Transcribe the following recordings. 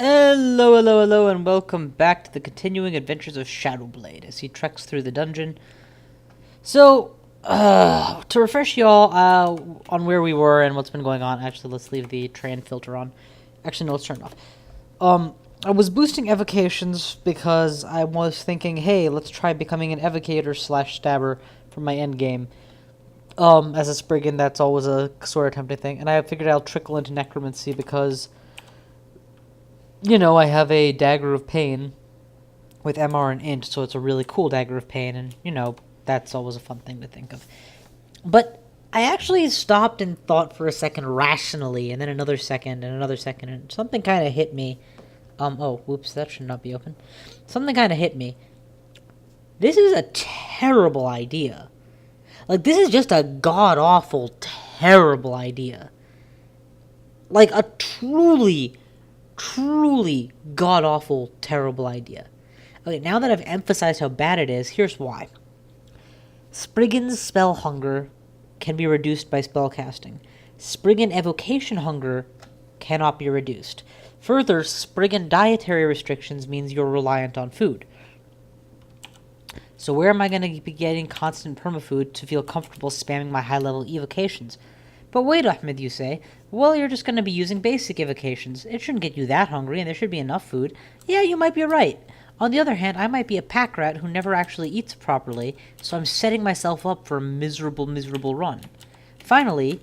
Hello, hello, hello, and welcome back to the continuing adventures of Shadowblade as he treks through the dungeon. So, to refresh y'all on where we were and what's been going on, actually, let's leave the train filter on. Actually, no, let's turn it off. I was boosting evocations because I was thinking, hey, let's try becoming an evocator slash stabber for my end game. As a Spriggan, that's always a sort of tempting thing, and I figured I'll trickle into necromancy because, you know, I have a Dagger of Pain with MR and Int, so it's a really cool Dagger of Pain, and, you know, that's always a fun thing to think of. But I actually stopped and thought for a second rationally, and then another second, and something kind of hit me. Oh, whoops, that should not be open. Something kind of hit me. This is a terrible idea. Like, this is just a god-awful, terrible idea. Like, a truly god-awful, terrible idea. Okay, now that I've emphasized how bad it is, here's why. Spriggan's spell hunger can be reduced by spellcasting. Spriggan evocation hunger cannot be reduced. Further, Spriggan dietary restrictions means you're reliant on food. So where am I going to be getting constant permafood to feel comfortable spamming my high-level evocations? But wait, Ahmed, you say. Well, you're just going to be using basic evocations. It shouldn't get you that hungry, and there should be enough food. Yeah, you might be right. On the other hand, I might be a pack rat who never actually eats properly, so I'm setting myself up for a miserable run. Finally,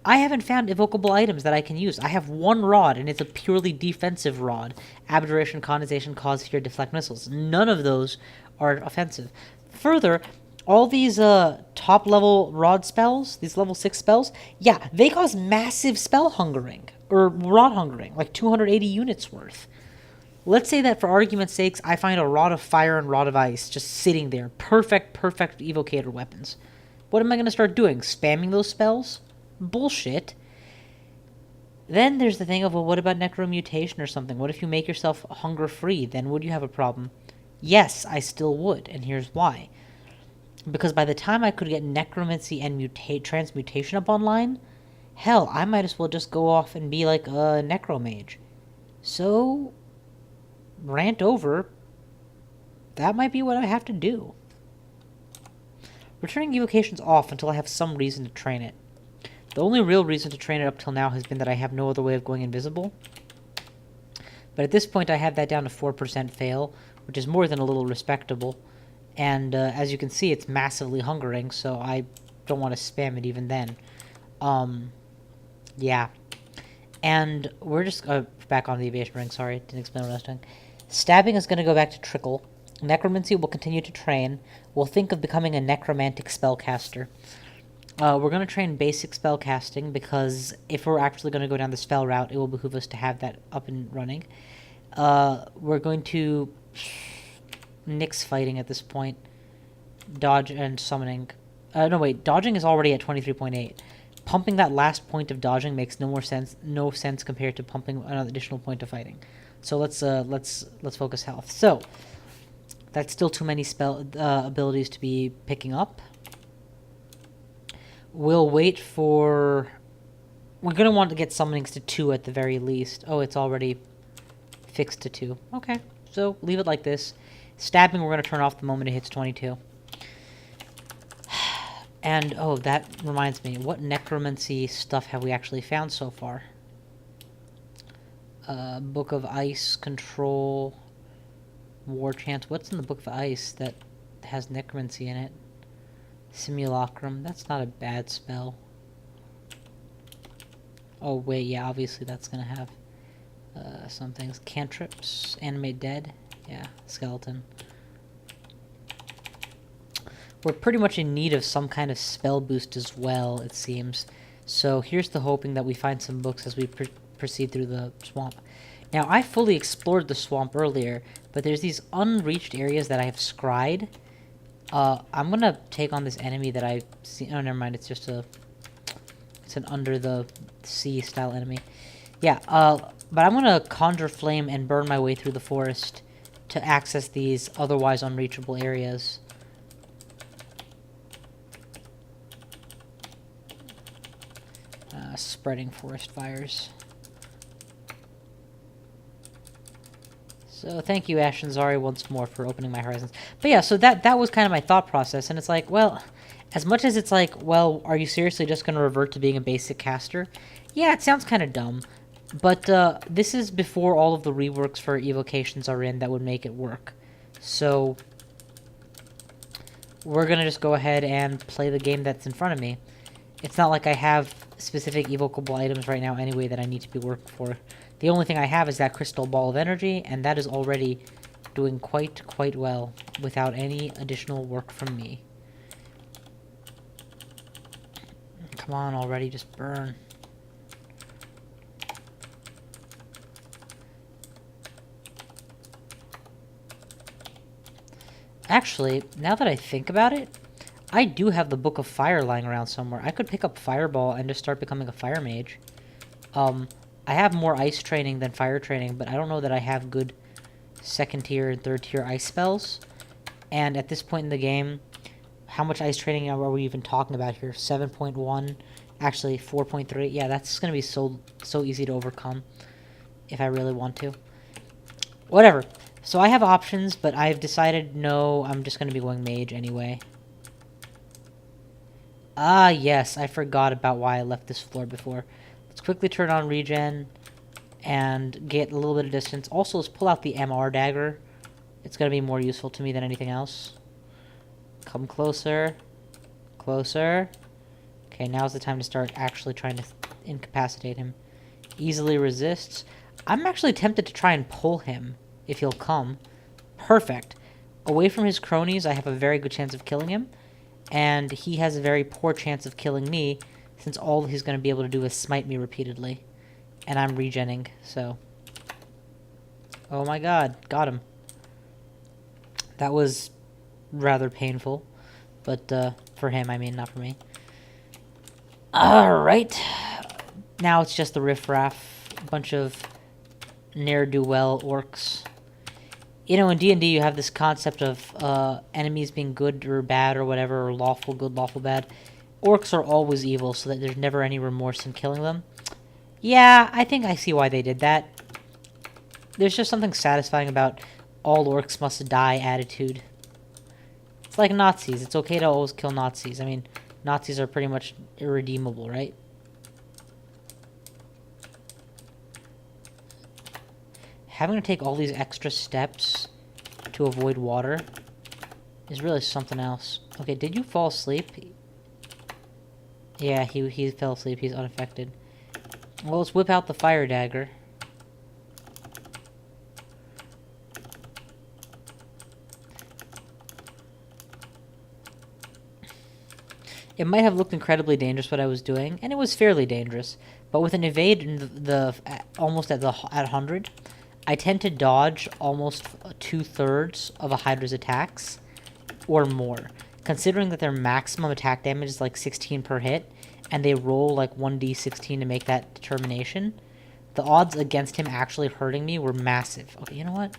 I haven't found evocable items that I can use. I have one rod, and it's a purely defensive rod. Abjuration, Condensation, Cause Fear, Deflect Missiles. None of those are offensive. Further, all these top-level rod spells, these level 6 spells, yeah, they cause massive spell hungering, or rod hungering, like 280 units worth. Let's say that for argument's sakes, I find a Rod of Fire and Rod of Ice just sitting there. Perfect evocator weapons. What am I going to start doing? Spamming those spells? Bullshit. Then there's the thing of, well, what about necromutation or something? What if you make yourself hunger-free? Then would you have a problem? Yes, I still would, and here's why. Because by the time I could get necromancy and transmutation up online, hell, I might as well just go off and be like a necromage. So, rant over, that might be what I have to do. Returning evocations off until I have some reason to train it. The only real reason to train it up till now has been that I have no other way of going invisible. But at this point I have that down to 4% fail, which is more than a little respectable. And as you can see, it's massively hungering, so I don't want to spam it even then. Yeah. And we're just back on the evasion ring, sorry, didn't explain what I was doing. Stabbing is going to go back to trickle. Necromancy will continue to train. We'll think of becoming a necromantic spellcaster. We're going to train basic spellcasting, because if we're actually going to go down the spell route, it will behoove us to have that up and running. We're going to nix fighting at this point. Dodge and summoning. No, wait, dodging is already at 23.8. Pumping that last point of dodging makes no sense compared to pumping an additional point of fighting. So let's focus health. So that's still too many spell abilities to be picking up. We'll wait for... We're going to want to get summonings to 2 at the very least. Oh, it's already fixed to 2. Okay, so leave it like this. Stabbing we're going to turn off the moment it hits 22. And, oh, that reminds me. What necromancy stuff have we actually found so far? Book of Ice, Control, War Chant. What's in the Book of Ice that has necromancy in it? Simulacrum. That's not a bad spell. Oh, wait, yeah, obviously that's going to have some things. Cantrips, Animate Dead. Yeah, Skeleton. We're pretty much in need of some kind of spell boost as well, it seems. So here's the hoping that we find some books as we proceed through the swamp. Now, I fully explored the swamp earlier, but there's these unreached areas that I have scryed. I'm gonna take on this enemy that I've seen. Oh, never mind. It's just it's an under the sea style enemy. Yeah, but I'm gonna conjure flame and burn my way through the forest to access these otherwise unreachable areas. Spreading forest fires. So thank you, Ash and Zari, once more for opening my horizons. But yeah, so that was kind of my thought process, and it's like, well, as much as it's like, well, are you seriously just going to revert to being a basic caster? Yeah, it sounds kind of dumb, but this is before all of the reworks for evocations are in that would make it work. So we're going to just go ahead and play the game that's in front of me. It's not like I have specific evocable items right now anyway that I need to be working for. The only thing I have is that crystal ball of energy, and that is already doing quite well without any additional work from me. Come on already, just burn. Actually, now that I think about it, I do have the Book of Fire lying around somewhere. I could pick up Fireball and just start becoming a Fire Mage. I have more ice training than fire training, but I don't know that I have good second tier and third tier ice spells. And at this point in the game, how much ice training are we even talking about here? 7.1, actually 4.3. Yeah, that's going to be so easy to overcome if I really want to. Whatever. So I have options, but I've decided no, I'm just going to be going mage anyway. Ah, yes, I forgot about why I left this floor before. Let's quickly turn on regen and get a little bit of distance. Also, let's pull out the MR dagger. It's going to be more useful to me than anything else. Come closer. Closer. Okay, now's the time to start actually trying to incapacitate him. Easily resists. I'm actually tempted to try and pull him if he'll come. Perfect. Away from his cronies, I have a very good chance of killing him. And he has a very poor chance of killing me, since all he's going to be able to do is smite me repeatedly. And I'm regenning, so... Oh my god, got him. That was rather painful. But, for him, I mean, not for me. Alright. Now it's just the riffraff. A bunch of ne'er-do-well orcs. You know, in D&D you have this concept of enemies being good or bad or whatever, or lawful good, lawful bad. Orcs are always evil, so that there's never any remorse in killing them. Yeah, I think I see why they did that. There's just something satisfying about all orcs must die attitude. It's like Nazis. It's okay to always kill Nazis. I mean, Nazis are pretty much irredeemable, right? Having to take all these extra steps to avoid water is really something else. Okay, did you fall asleep? Yeah, he fell asleep. He's unaffected. Well, let's whip out the fire dagger. It might have looked incredibly dangerous what I was doing, and it was fairly dangerous. But with an evade in almost at 100, I tend to dodge almost 2/3 of a Hydra's attacks, or more. Considering that their maximum attack damage is like 16 per hit, and they roll like 1d16 to make that determination, the odds against him actually hurting me were massive. Okay, you know what?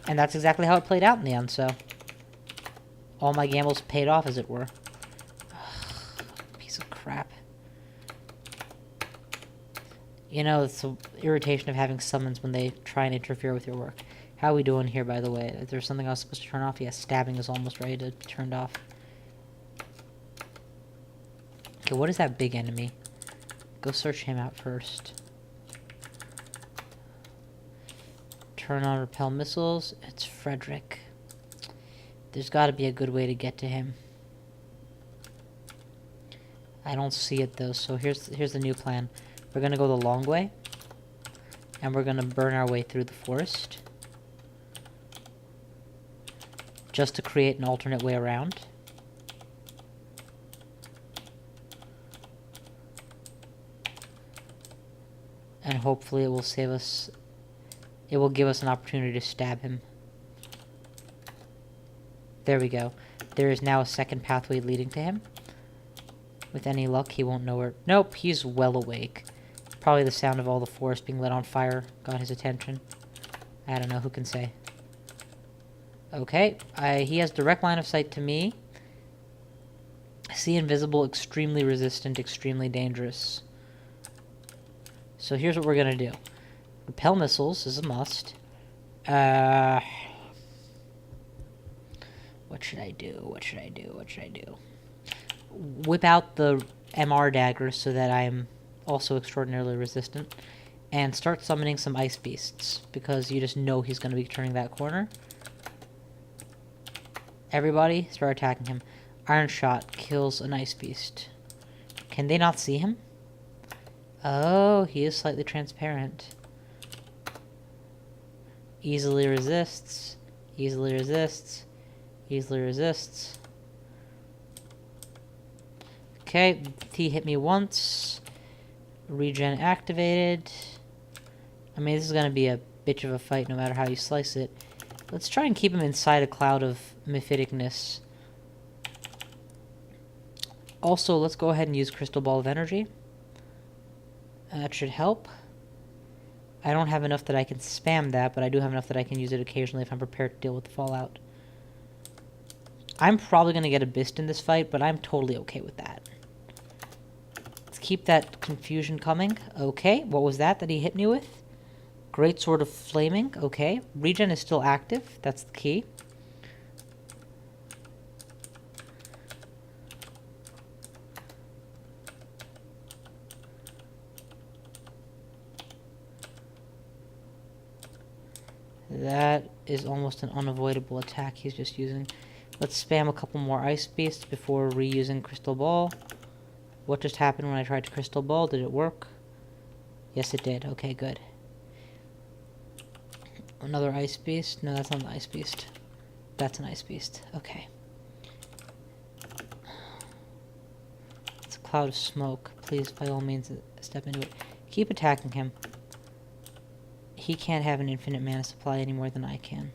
And that's exactly how it played out in the end, so... all my gambles paid off, as it were. Ugh, piece of crap. You know, it's the irritation of having summons when they try and interfere with your work. How are we doing here, by the way? Is there something I was supposed to turn off? Yes, stabbing is almost ready to be turned off. Okay, what is that big enemy? Go search him out first. Turn on repel missiles. It's Frederick. There's got to be a good way to get to him. I don't see it though, so here's the new plan. We're gonna go the long way, and we're gonna burn our way through the forest, just to create an alternate way around. And hopefully it will save us. It will give us an opportunity to stab him. There we go. There is now a second pathway leading to him. With any luck, he won't know where... Nope, he's well awake. Probably the sound of all the forest being lit on fire got his attention. I don't know, who can say. Okay, he has direct line of sight to me. See invisible, extremely resistant, extremely dangerous. So here's what we're gonna do. Repel missiles is a must. What should I do? What should I do? What should I do? Whip out the MR dagger so that I'm also extraordinarily resistant. And start summoning some ice beasts, because you just know he's going to be turning that corner. Everybody, start attacking him. Iron Shot kills an ice beast. Can they not see him? Oh, he is slightly transparent. Easily resists. Easily resists. Easily resists. Okay, he hit me once. Regen activated. I mean, this is going to be a bitch of a fight no matter how you slice it. Let's try and keep him inside a cloud of mephiticness. Also, let's go ahead and use Crystal Ball of Energy. That should help. I don't have enough that I can spam that, but I do have enough that I can use it occasionally if I'm prepared to deal with the fallout. I'm probably going to get a Bist in this fight, but I'm totally okay with that. Let's keep that confusion coming. Okay, what was that he hit me with? Great Sword of Flaming. Okay, regen is still active. That's the key. That is almost an unavoidable attack he's just using. Let's spam a couple more Ice Beasts before reusing Crystal Ball. What just happened when I tried to Crystal Ball? Did it work? Yes, it did. Okay, good. Another Ice Beast? No, that's not an Ice Beast. That's an Ice Beast. Okay. It's a cloud of smoke. Please, by all means, step into it. Keep attacking him. He can't have an infinite mana supply any more than I can.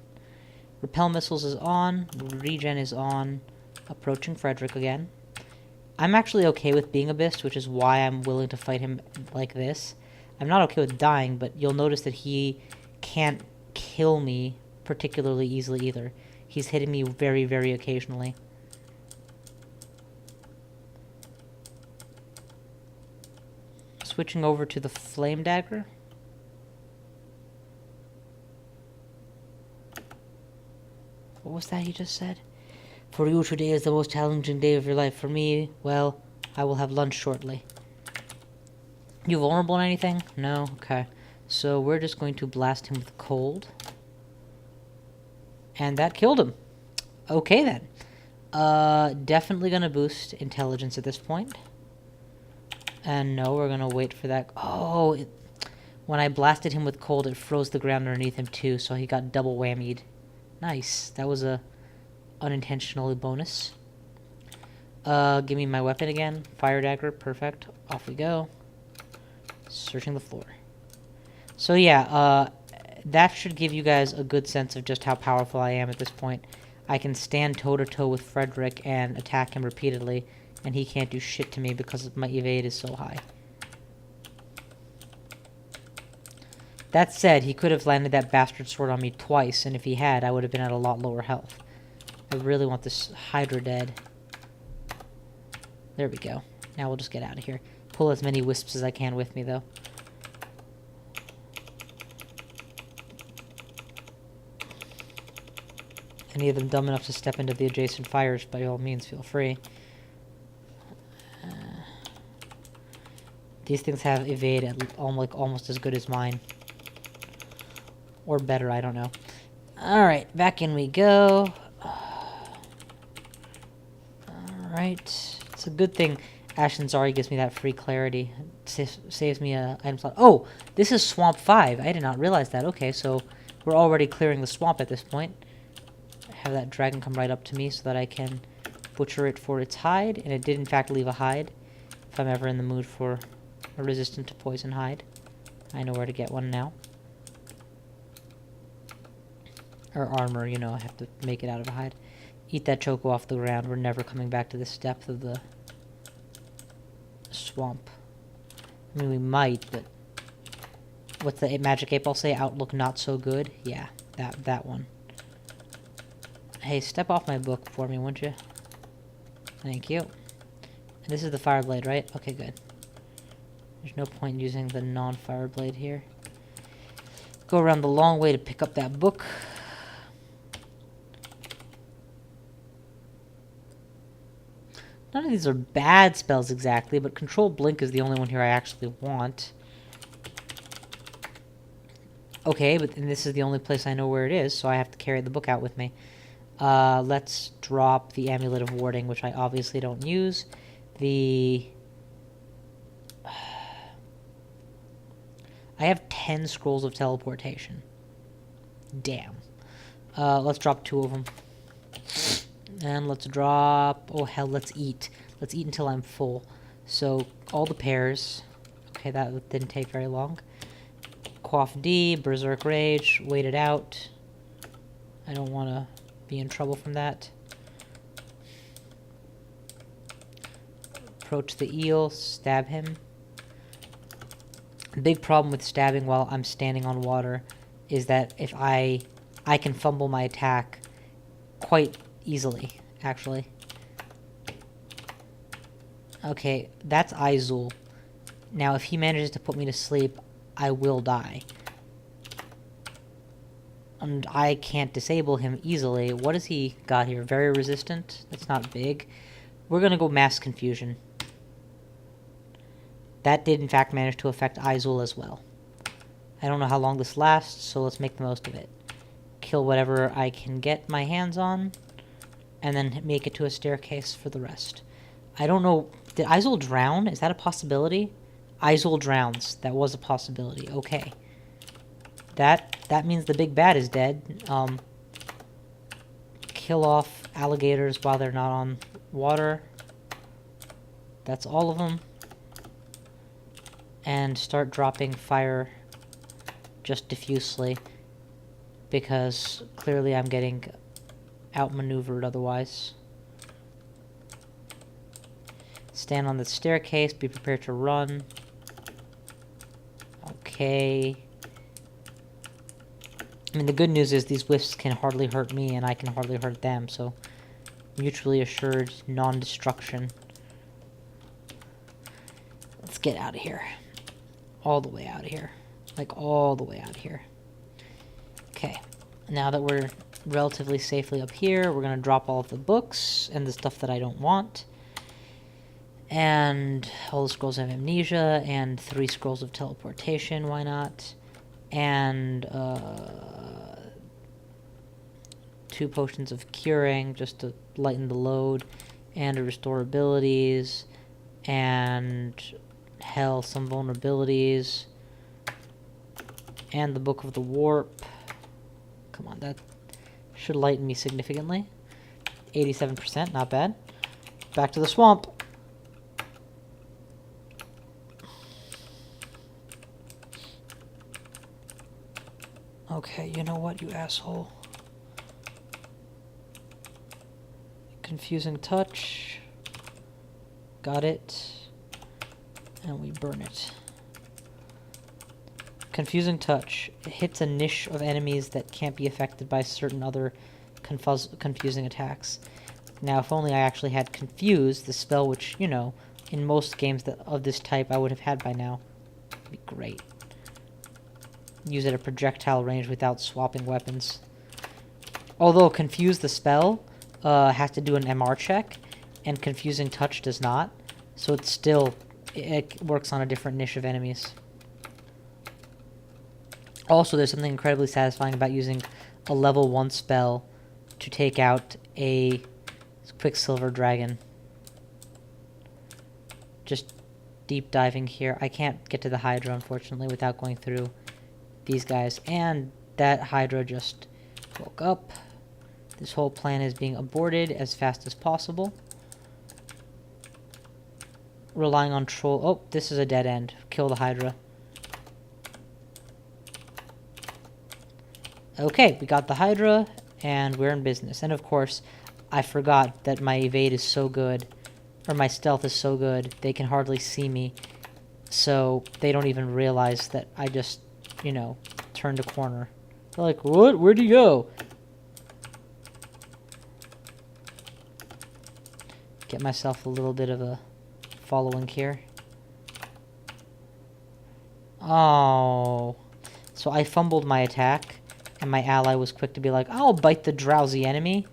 Repel missiles is on. Regen is on. Approaching Frederick again. I'm actually okay with being a Bist, which is why I'm willing to fight him like this. I'm not okay with dying, but you'll notice that he can't kill me particularly easily either. He's hitting me very, very occasionally. Switching over to the Flame Dagger. What was that he just said? For you, today is the most challenging day of your life. For me, well, I will have lunch shortly. You vulnerable on anything? No? Okay. So we're just going to blast him with cold. And that killed him. Okay then. Definitely gonna boost intelligence at this point. And no, we're gonna wait for that. Oh, when I blasted him with cold, it froze the ground underneath him too, so he got double whammied. Nice. That was a unintentional bonus. Give me my weapon again. Fire dagger. Perfect. Off we go. Searching the floor. So yeah, that should give you guys a good sense of just how powerful I am at this point. I can stand toe-to-toe with Frederick and attack him repeatedly, and he can't do shit to me because my evade is so high. That said, he could have landed that bastard sword on me twice, and if he had, I would have been at a lot lower health. I really want this Hydra dead. There we go. Now we'll just get out of here. Pull as many wisps as I can with me, though. Any of them dumb enough to step into the adjacent fires, by all means, feel free. These things have evade at almost as good as mine. Or better, I don't know. Alright, back in we go. Alright. It's a good thing Ashen Zari gives me that free clarity. It saves me a item slot. Oh! This is Swamp 5. I did not realize that. Okay, so we're already clearing the swamp at this point. Have that dragon come right up to me so that I can butcher it for its hide. And it did in fact leave a hide. If I'm ever in the mood for a resistant to poison hide. I know where to get one now. Or armor, you know, I have to make it out of a hide. Eat that choco off the ground. We're never coming back to this depth of the swamp. I mean, we might, but... What's the magic ape I'll say? Outlook not so good? Yeah, that one. Hey, step off my book for me, won't you? Thank you. And this is the fire blade, right? Okay, good. There's no point using the non-fire blade here. Go around the long way to pick up that book. None of these are bad spells exactly, but Control Blink is the only one here I actually want. Okay, but then this is the only place I know where it is, so I have to carry the book out with me. Let's drop the Amulet of Warding, which I obviously don't use. I have 10 scrolls of teleportation. Damn. Let's drop 2 of them. And let's drop... Oh, hell, let's eat. Let's eat until I'm full. So, all the pears. Okay, that didn't take very long. Quaff D, Berserk Rage, wait it out. I don't want to be in trouble from that. Approach the eel, stab him. The big problem with stabbing while I'm standing on water is that if I can fumble my attack quite easily, actually. Okay, that's Izul. Now, if he manages to put me to sleep, I will die. And I can't disable him easily. What has he got here? Very resistant? That's not big. We're gonna go Mass Confusion. That did, in fact, manage to affect Izul as well. I don't know how long this lasts, so let's make the most of it. Kill whatever I can get my hands on, and then make it to a staircase for the rest. I don't know... Did Izul drown? Is that a possibility? Izul drowns. That was a possibility. Okay. That means the big bad is dead. Kill off alligators while they're not on water. That's all of them. And start dropping fire just diffusely, because clearly I'm getting outmaneuvered otherwise. Stand on the staircase, be prepared to run. Okay. I mean, the good news is these wisps can hardly hurt me, and I can hardly hurt them, so mutually assured non-destruction. Let's get out of here. All the way out of here. Like, all the way out of here. Okay. Now that we're relatively safely up here, we're going to drop all of the books and the stuff that I don't want. And all the scrolls of amnesia, and 3 scrolls of teleportation, why not? And 2 potions of curing, just to lighten the load, and to restore abilities, and hell, some vulnerabilities, and the Book of the Warp. Come on, that should lighten me significantly. 87%, not bad. Back to the swamp. Okay, you know what, you asshole. Confusing touch. Got it. And we burn it. Confusing touch. It hits a niche of enemies that can't be affected by certain other confusing attacks. Now, if only I actually had Confuse, the spell which, you know, in most games of this type I would have had by now. It'd be great. Use it at projectile range without swapping weapons. Although Confuse the spell has to do an MR check, and Confusing Touch does not, so it's still... It works on a different niche of enemies. Also, there's something incredibly satisfying about using a level 1 spell to take out a Quicksilver Dragon. Just deep diving here. I can't get to the Hydra, unfortunately, without going through these guys. And that Hydra just woke up. This whole plan is being aborted as fast as possible. Relying on troll... Oh, this is a dead end. Kill the Hydra. Okay, we got the Hydra, and we're in business. And of course, I forgot that my evade is so good, or my stealth is so good, they can hardly see me. So they don't even realize that I just, you know, turned a corner. They're like, what? Where'd you go? Get myself a little bit of a following here. Oh. So I fumbled my attack, and my ally was quick to be like, I'll bite the drowsy enemy.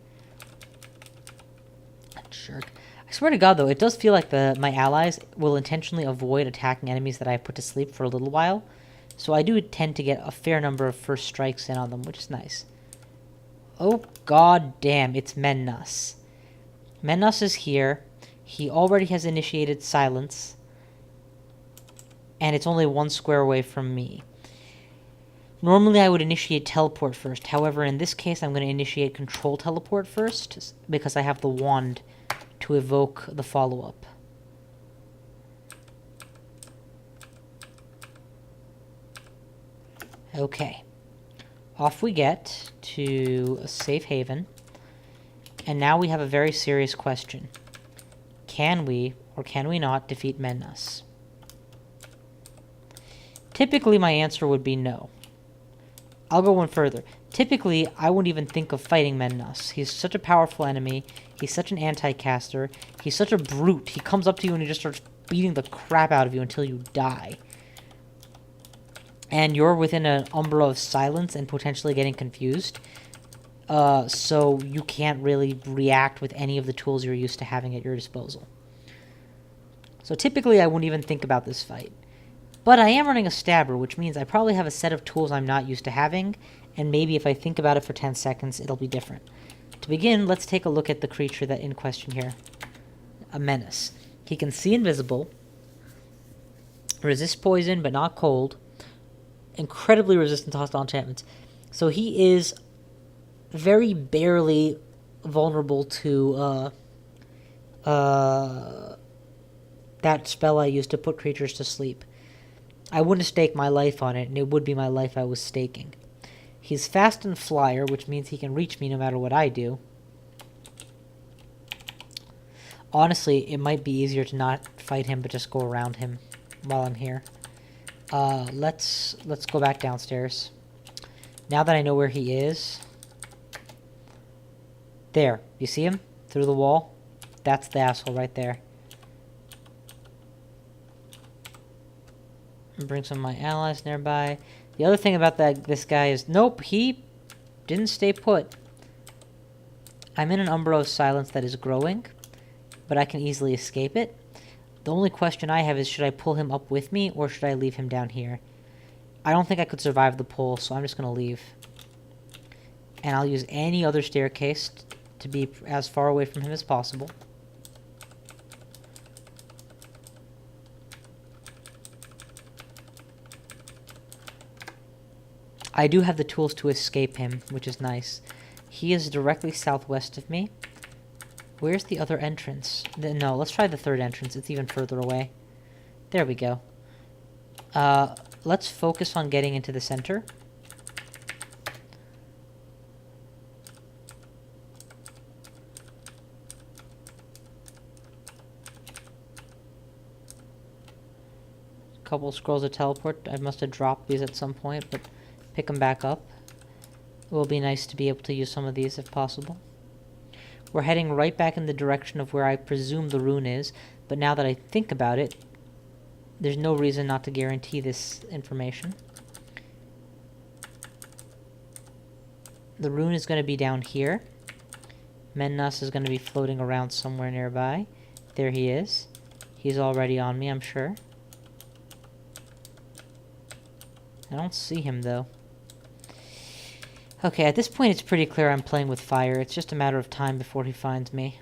Jerk. I swear to God, though, it does feel like my allies will intentionally avoid attacking enemies that I put to sleep for a little while. So I do tend to get a fair number of first strikes in on them, which is nice. Oh, god damn, it's Mennas. Mennas is here. He already has initiated silence. And it's only 1 square away from me. Normally I would initiate teleport first. However, in this case, I'm going to initiate control teleport first, because I have the wand to evoke the follow-up. Okay. Off we get to a safe haven. And now we have a very serious question. Can we, or can we not, defeat Mennas? Typically, my answer would be no. I'll go one further. Typically, I wouldn't even think of fighting Mennas. He's such a powerful enemy. He's such an anti-caster. He's such a brute. He comes up to you and he just starts beating the crap out of you until you die. And you're within an umbra of silence and potentially getting confused. So you can't really react with any of the tools you're used to having at your disposal. So typically, I wouldn't even think about this fight. But I am running a stabber, which means I probably have a set of tools I'm not used to having, and maybe if I think about it for 10 seconds, it'll be different. To begin, let's take a look at the creature that in question here. A menace. He can see invisible, resist poison but not cold, incredibly resistant to hostile enchantments. So he is very barely vulnerable to that spell I used to put creatures to sleep. I wouldn't stake my life on it, and it would be my life I was staking. He's fast and flyer, which means he can reach me no matter what I do. Honestly, it might be easier to not fight him, but just go around him while I'm here. Let's go back downstairs. Now that I know where he is... There. You see him? Through the wall? That's the asshole right there. Bring some of my allies nearby. The other thing about this guy is... Nope, he didn't stay put. I'm in an umbra of silence that is growing, but I can easily escape it. The only question I have is, should I pull him up with me, or should I leave him down here? I don't think I could survive the pull, so I'm just going to leave. And I'll use any other staircase to be as far away from him as possible. I do have the tools to escape him, which is nice. He is directly southwest of me. Where's the other entrance? No, let's try the third entrance. It's even further away. There we go. Let's focus on getting into the center. Couple scrolls of teleport. I must have dropped these at some point, but pick them back up. It will be nice to be able to use some of these if possible. We're heading right back in the direction of where I presume the rune is, but now that I think about it, there's no reason not to guarantee this information. The rune is going to be down here. Mennas is going to be floating around somewhere nearby. There he is. He's already on me, I'm sure. I don't see him, though. Okay, at this point it's pretty clear I'm playing with fire. It's just a matter of time before he finds me.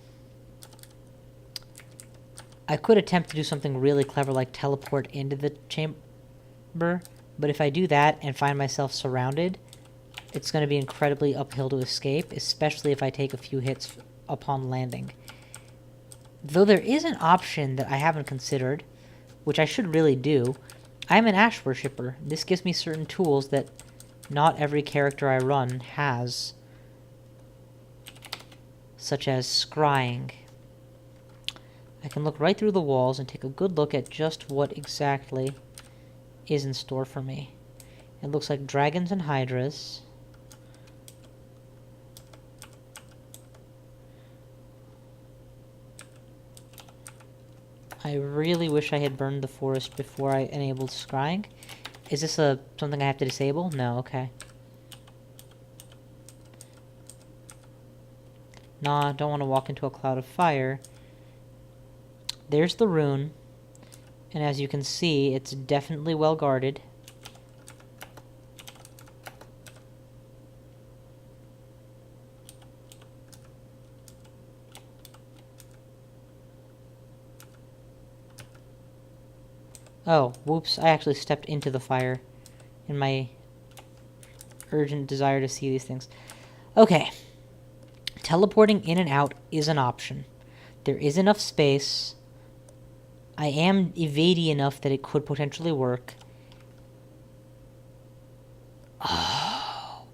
I could attempt to do something really clever like teleport into the chamber, but if I do that and find myself surrounded, it's going to be incredibly uphill to escape, especially if I take a few hits upon landing. Though there is an option that I haven't considered, which I should really do. I'm an Ash Worshipper. This gives me certain tools that not every character I run has, such as scrying. I can look right through the walls and take a good look at just what exactly is in store for me. It looks like dragons and hydras. I really wish I had burned the forest before I enabled scrying. Is this something I have to disable? No, okay. Nah, don't want to walk into a cloud of fire. There's the rune. And as you can see, it's definitely well guarded. Oh, whoops, I actually stepped into the fire in my urgent desire to see these things. Okay. Teleporting in and out is an option. There is enough space. I am evadey enough that it could potentially work. Oh,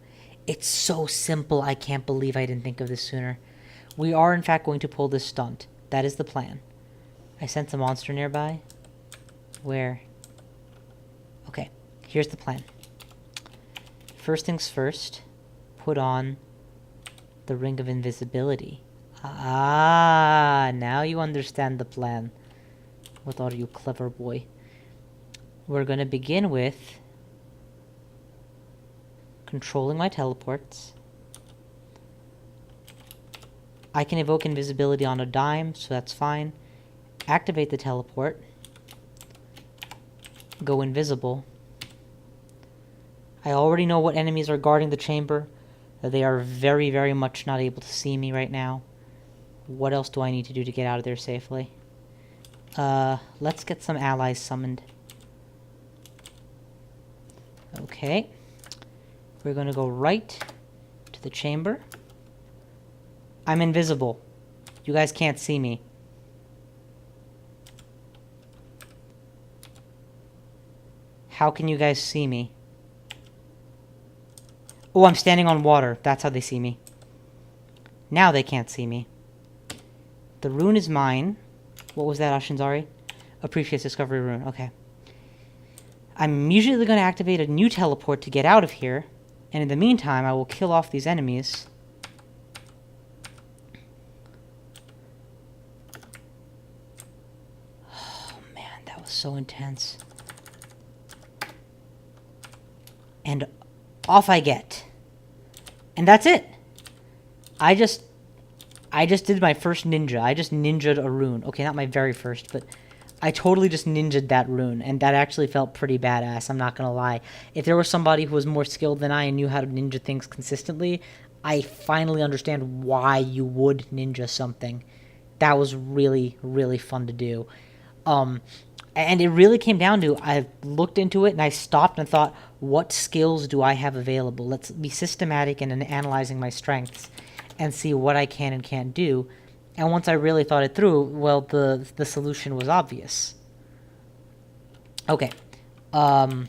it's so simple. I can't believe I didn't think of this sooner. We are, in fact, going to pull this stunt. That is the plan. I sense a monster nearby. Where? Okay, here's the plan. First things first, put on the Ring of Invisibility. Ah, now you understand the plan. With all you clever boy. We're going to begin with controlling my teleports. I can evoke invisibility on a dime, so that's fine. Activate the teleport. Go invisible. I already know what enemies are guarding the chamber. They are very, very much not able to see me right now. What else do I need to do to get out of there safely? Let's get some allies summoned. Okay. We're gonna go right to the chamber. I'm invisible. You guys can't see me. How can you guys see me? Oh, I'm standing on water. That's how they see me. Now they can't see me. The rune is mine. What was that, Ashinzari? Appreciates discovery rune. Okay. I'm immediately going to activate a new teleport to get out of here. And in the meantime, I will kill off these enemies. Oh, man. That was so intense. And off I get. And that's it. I just did my first ninja. I just ninja'd a rune. Okay, not my very first, but I totally just ninja'd that rune, and that actually felt pretty badass, I'm not gonna lie. If there was somebody who was more skilled than I and knew how to ninja things consistently, I finally understand why you would ninja something. That was really, really fun to do. And it really came down to, I looked into it and I stopped and thought, what skills do I have available? Let's be systematic in analyzing my strengths and see what I can and can't do. And once I really thought it through, well, the solution was obvious. Okay. I'm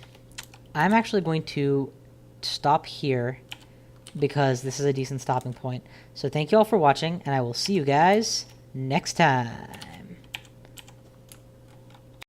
actually going to stop here because this is a decent stopping point. So thank you all for watching, and I will see you guys next time.